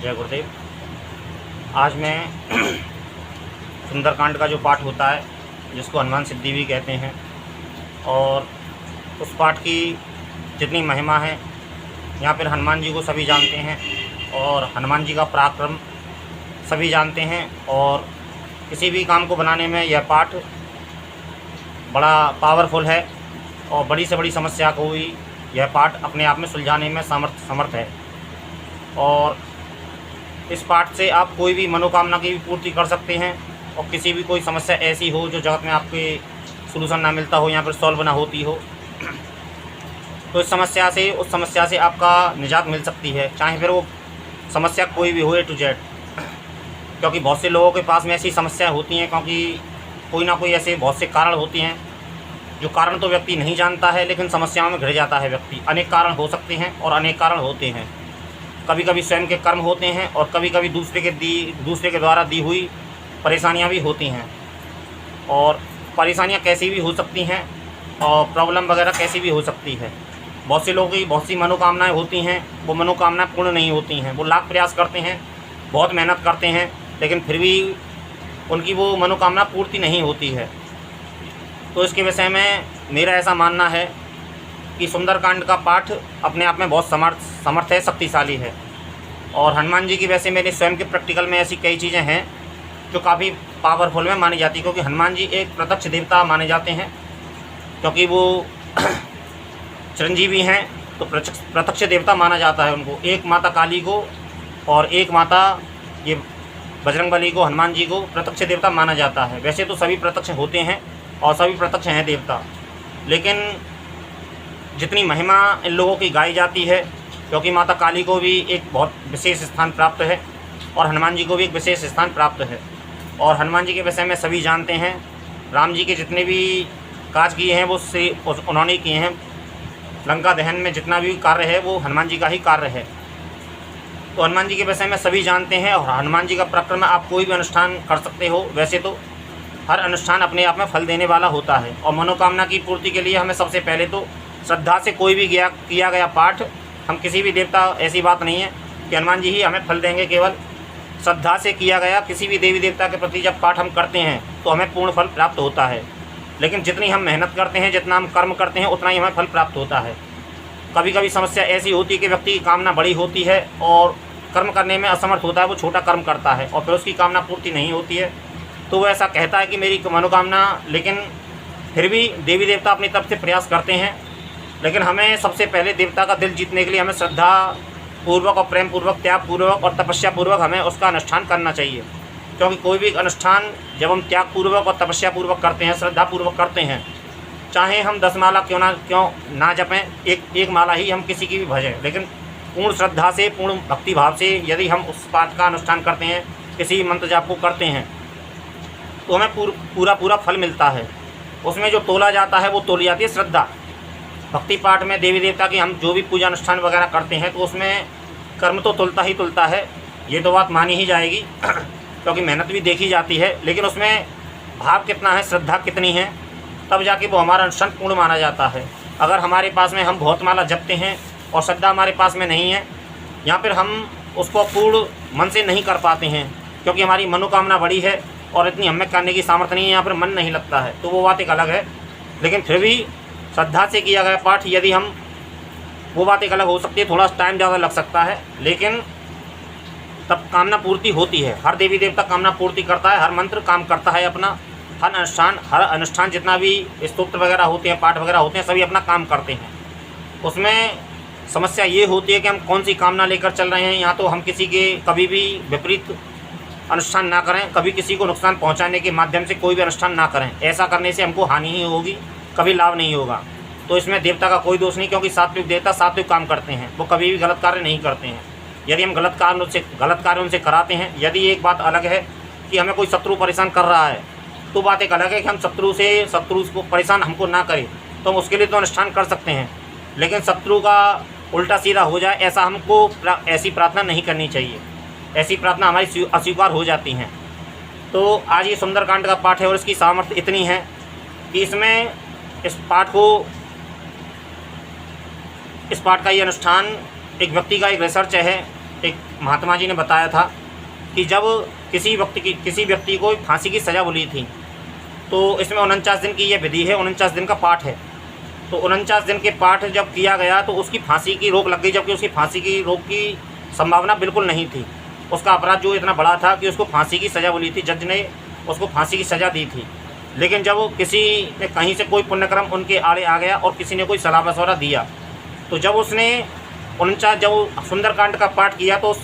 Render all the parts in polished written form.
जय गुरुदेव। आज मैं सुंदरकांड का जो पाठ होता है, जिसको हनुमान सिद्धि भी कहते हैं, और उस पाठ की जितनी महिमा है, यहाँ पर हनुमान जी को सभी जानते हैं और हनुमान जी का पराक्रम सभी जानते हैं। और किसी भी काम को बनाने में यह पाठ बड़ा पावरफुल है और बड़ी से बड़ी समस्या को भी यह पाठ अपने आप में सुलझाने में समर्थ है। और इस पाठ से आप कोई भी मनोकामना की भी पूर्ति कर सकते हैं। और किसी भी कोई समस्या ऐसी हो जो जगत में आपके सलूशन ना मिलता हो, यहाँ पर सॉल्व ना होती हो, तो उस समस्या से आपका निजात मिल सकती है, चाहे फिर वो समस्या कोई भी हो, A to Z। क्योंकि बहुत से लोगों के पास में ऐसी समस्याएं होती हैं, क्योंकि कोई ना कोई ऐसे बहुत से कारण होते हैं जो कारण तो व्यक्ति नहीं जानता है, लेकिन समस्याओं में घिर जाता है व्यक्ति। अनेक कारण हो सकते हैं और अनेक कारण होते हैं। कभी कभी स्वयं के कर्म होते हैं और कभी कभी दूसरे के द्वारा दी हुई परेशानियां भी होती हैं। और परेशानियां कैसी भी हो सकती हैं और प्रॉब्लम वगैरह कैसी भी हो सकती है। बहुत से लोगों की बहुत सी मनोकामनाएं होती हैं, वो मनोकामनाएं पूर्ण नहीं होती हैं। वो लाख प्रयास करते हैं, बहुत मेहनत करते हैं, लेकिन फिर भी उनकी वो मनोकामना पूर्ति नहीं होती है। तो इसके विषय में मेरा ऐसा मानना है कि सुंदरकांड का पाठ अपने आप में बहुत समर्थ है, शक्तिशाली है। और हनुमान जी की वैसे मेरे स्वयं के प्रैक्टिकल में ऐसी कई चीज़ें हैं जो काफ़ी पावरफुल में मानी जाती है, क्योंकि हनुमान जी एक प्रत्यक्ष देवता माने जाते हैं। क्योंकि वो चिरंजीवी हैं, तो प्रत्यक्ष देवता माना जाता है उनको। एक माता काली को और एक माता ये बजरंगबली को, हनुमान जी को प्रत्यक्ष देवता माना जाता है। वैसे तो सभी प्रत्यक्ष होते हैं और सभी प्रत्यक्ष हैं देवता, लेकिन जितनी महिमा इन लोगों की गाई जाती है, क्योंकि माता काली को भी एक बहुत विशेष स्थान प्राप्त है और हनुमान जी को भी एक विशेष स्थान प्राप्त है। और हनुमान जी के विषय में सभी जानते हैं। राम जी के जितने भी काज किए हैं वो उन्होंने किए हैं। लंका दहन में जितना भी कार्य है वो हनुमान जी का ही कार्य है। तो हनुमान जी के विषय में सभी जानते हैं। और हनुमान जी का पराक्रम में आप कोई भी अनुष्ठान कर सकते हो। वैसे तो हर अनुष्ठान अपने आप में फल देने वाला होता है। और मनोकामना की पूर्ति के लिए हमें सबसे पहले तो श्रद्धा से कोई भी किया गया पाठ, हम किसी भी देवता, ऐसी बात नहीं है कि हनुमान जी ही हमें फल देंगे। केवल श्रद्धा से किया गया किसी भी देवी देवता के प्रति जब पाठ हम करते हैं तो हमें पूर्ण फल प्राप्त होता है। लेकिन जितनी हम मेहनत करते हैं, जितना हम कर्म करते हैं, उतना ही हमें फल प्राप्त होता है। कभी कभी समस्या ऐसी होती है कि व्यक्ति की कामना बड़ी होती है और कर्म करने में असमर्थ होता है, वो छोटा कर्म करता है और फिर उसकी कामना पूर्ति नहीं होती है। तो वो ऐसा कहता है कि मेरी मनोकामना, लेकिन फिर भी देवी देवता अपनी तरफ से प्रयास करते हैं। लेकिन हमें सबसे पहले देवता का दिल जीतने के लिए हमें श्रद्धा पूर्वक और प्रेम पूर्वक, त्याग पूर्वक और तपस्या पूर्वक हमें उसका अनुष्ठान करना चाहिए। क्योंकि कोई भी अनुष्ठान जब हम त्याग पूर्वक और तपस्या पूर्वक करते हैं, श्रद्धा पूर्वक करते हैं, चाहे हम 10 माला क्यों ना जपें, एक माला ही हम किसी की भी भजें, लेकिन पूर्ण श्रद्धा से, पूर्ण भक्ति भाव से यदि हम उस पाठ का अनुष्ठान करते हैं, किसी मंत्र जाप को करते हैं, तो हमें पूरा फल मिलता है। उसमें जो तोला जाता है वो तोली जाती है श्रद्धा। भक्ति पाठ में देवी देवता की हम जो भी पूजा अनुष्ठान वगैरह करते हैं तो उसमें कर्म तो तुलता ही तुलता है, ये तो बात मानी ही जाएगी क्योंकि मेहनत भी देखी जाती है। लेकिन उसमें भाव कितना है, श्रद्धा कितनी है, तब जाके वो हमारा अनुष्ठान पूर्ण माना जाता है। अगर हमारे पास में हम बहुत माला जपते हैं और श्रद्धा हमारे पास में नहीं है, या फिर हम उसको पूर्ण मन से नहीं कर पाते हैं क्योंकि हमारी मनोकामना बड़ी है और इतनी हमें करने की सामर्थ्य नहीं है, यहाँ पर मन नहीं लगता है, तो वो बात एक अलग है। लेकिन फिर भी श्रद्धा से किया गया पाठ यदि हम, वो बात एक अलग हो सकती है, थोड़ा टाइम ज़्यादा लग सकता है, लेकिन तब कामना पूर्ति होती है। हर देवी देवता कामना पूर्ति करता है, हर मंत्र काम करता है अपना, हर अनुष्ठान जितना भी स्तोत्र वगैरह होते हैं, पाठ वगैरह होते हैं, सभी अपना काम करते हैं। उसमें समस्या ये होती है कि हम कौन सी कामना लेकर चल रहे हैं। यहाँ तो हम किसी के कभी भी विपरीत अनुष्ठान ना करें, कभी किसी को नुकसान पहुँचाने के माध्यम से कोई भी अनुष्ठान ना करें। ऐसा करने से हमको हानि ही होगी, कभी लाभ नहीं होगा। तो इसमें देवता का कोई दोष नहीं, क्योंकि सात्विक देवता सात्विक काम करते हैं, वो कभी भी गलत कार्य नहीं करते हैं। यदि हम गलत कार्य उनसे कराते हैं, यदि एक बात अलग है कि हमें कोई शत्रु परेशान कर रहा है, तो बात एक अलग है कि हम शत्रु को परेशान हमको ना करें, तो हम उसके लिए तो अनुष्ठान कर सकते हैं। लेकिन शत्रु का उल्टा सीधा हो जाए, ऐसा हमको ऐसी प्रार्थना नहीं करनी चाहिए। ऐसी प्रार्थना हमारी अस्वीकार हो जाती हैं। तो आज ये सुंदरकांड का पाठ है और इसकी सामर्थ्य इतनी है कि इस पाठ का ये अनुष्ठान एक व्यक्ति का एक रिसर्च है एक महात्मा जी ने बताया था कि जब किसी व्यक्ति को फांसी की सज़ा मिली थी, तो इसमें 49 दिन की ये विधि है, 49 दिन का पाठ है। तो 49 दिन के पाठ जब किया गया तो उसकी फांसी की रोक लग गई, जबकि उसकी फांसी की रोक की संभावना बिल्कुल नहीं थी। उसका अपराध जो इतना बड़ा था कि उसको फांसी की सज़ा मिली थी, जज ने उसको फांसी की सज़ा दी थी। लेकिन जब किसी ने कहीं से कोई पुण्यक्रम उनके आड़े आ गया और किसी ने कोई सलाह मशवरा दिया, तो जब उसने 49 जब सुंदरकांड का पाठ किया, तो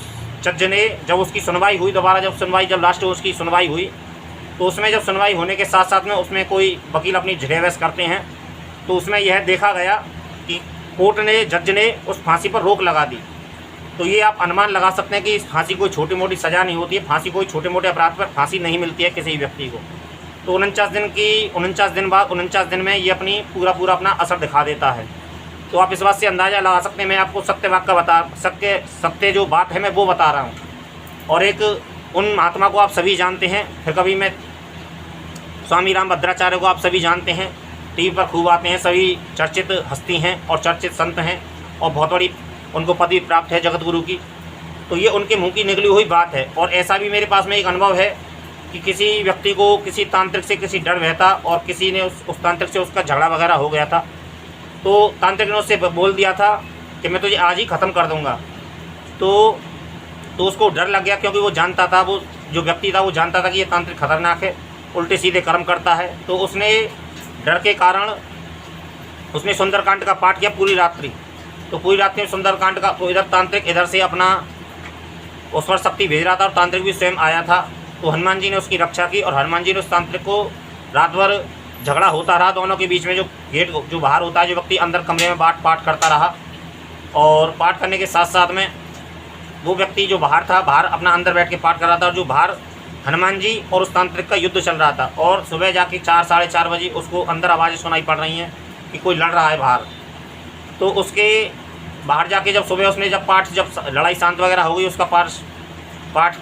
जज ने जब उसकी सुनवाई हुई, दोबारा जब लास्ट में उसकी सुनवाई हुई, तो उसमें जब सुनवाई होने के साथ साथ में उसमें कोई वकील अपनी झड़ेबहस करते हैं, तो उसमें यह देखा गया कि जज ने उस फांसी पर रोक लगा दी। तो ये आप अनुमान लगा सकते हैं कि इस फांसी कोई छोटी मोटी सज़ा नहीं होती है, फांसी कोई छोटे मोटे अपराध पर फांसी नहीं मिलती है किसी व्यक्ति को। तो 49 दिन बाद 49 दिन में ये अपनी पूरा अपना असर दिखा देता है। तो आप इस बात से अंदाज़ा लगा सकते हैं, मैं आपको सत्य जो बात है मैं वो बता रहा हूँ। और एक उन महात्मा को आप सभी जानते हैं, फिर कभी मैं स्वामी रामभद्राचार्य को आप सभी जानते हैं, टीवी पर खूब आते हैं, सभी चर्चित हस्ती हैं और चर्चित संत हैं और बहुत बड़ी उनको पदवी प्राप्त है जगत गुरु की। तो ये उनके मुंह की निकली हुई बात है। और ऐसा भी मेरे पास में एक अनुभव है कि किसी व्यक्ति को किसी तांत्रिक से किसी डर रहता और किसी ने उस तांत्रिक से उसका झगड़ा वगैरह हो गया था, तो तांत्रिक ने उससे बोल दिया था कि मैं तुझे आज ही ख़त्म कर दूँगा। तो उसको डर लग गया, क्योंकि वो जानता था, वो जो व्यक्ति था वो जानता था कि ये तांत्रिक खतरनाक है, उल्टे सीधे कर्म करता है। तो उसने डर के कारण उसने सुंदरकांड का पाठ किया पूरी रात्रि। तो पूरी रात्रि में सुंदरकांड का, तो इधर तांत्रिक इधर से अपना उस पर शक्ति भेज रहा था और तांत्रिक भी स्वयं आया था। तो हनुमान जी ने उसकी रक्षा की और हनुमान जी ने उस तांत्रिक को, रात भर झगड़ा होता रहा दोनों के बीच में, जो गेट जो बाहर होता है, जो व्यक्ति अंदर कमरे में पाठ करता रहा, और पाठ करने के साथ साथ में वो व्यक्ति जो बाहर था, बाहर अपना अंदर बैठ के पाठ कर रहा था, और जो बाहर हनुमान जी और उस तांत्रिक का युद्ध चल रहा था। और सुबह जाके 4 साढ़े 4 बजे उसको अंदर आवाज़ें सुनाई पड़ रही हैं कि कोई लड़ रहा है बाहर। तो उसके बाहर जाके जब सुबह उसने जब लड़ाई शांत वगैरह हो गई, उसका पाठ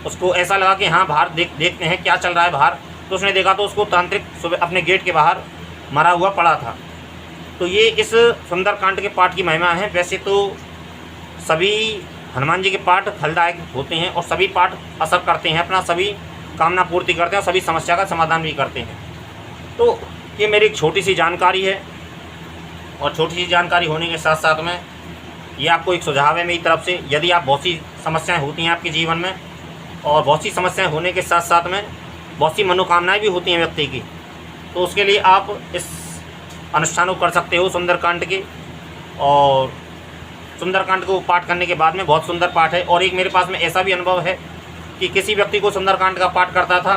उसको ऐसा लगा कि हाँ बाहर देखते हैं क्या चल रहा है बाहर। तो उसने देखा तो उसको तांत्रिक सुबह अपने गेट के बाहर मरा हुआ पड़ा था। तो ये इस सुंदरकांड के पाठ की महिमा है। वैसे तो सभी हनुमान जी के पाठ फलदायक होते हैं और सभी पाठ असर करते हैं, अपना सभी कामना पूर्ति करते हैं और सभी समस्या का समाधान भी करते हैं। तो ये मेरी एक छोटी सी जानकारी है, और छोटी सी जानकारी होने के साथ साथ में ये आपको एक सुझाव है मेरी तरफ से। यदि आप बहुत सी समस्याएं होती हैं आपके जीवन में, और बहुत सी समस्याएं होने के साथ साथ में बहुत सी मनोकामनाएं भी होती हैं व्यक्ति की, तो उसके लिए आप इस अनुष्ठान को कर सकते हो सुंदरकांड के। और सुंदरकांड को पाठ करने के बाद में बहुत सुंदर पाठ है। और एक मेरे पास में ऐसा भी अनुभव है कि किसी व्यक्ति को सुंदरकांड का पाठ करता था,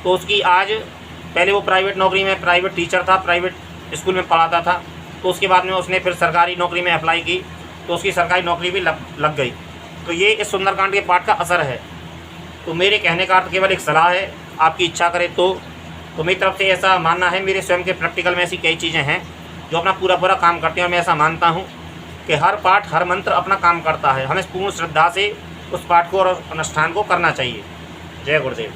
तो उसकी आज, पहले वो प्राइवेट नौकरी में प्राइवेट टीचर था, प्राइवेट स्कूल में पढ़ाता था, तो उसके बाद में उसने फिर सरकारी नौकरी में अप्लाई की, तो उसकी सरकारी नौकरी भी लग गई। तो ये इस सुंदरकांड के पाठ का असर है। तो मेरे कहने का अर्थ केवल एक सलाह है, आपकी इच्छा करे तो मेरी तरफ से ऐसा मानना है। मेरे स्वयं के प्रैक्टिकल में ऐसी कई चीज़ें हैं जो अपना पूरा काम करते हैं, और मैं ऐसा मानता हूँ कि हर पाठ हर मंत्र अपना काम करता है। हमें पूर्ण श्रद्धा से उस पाठ को और अनुष्ठान को करना चाहिए। जय गुरुदेव।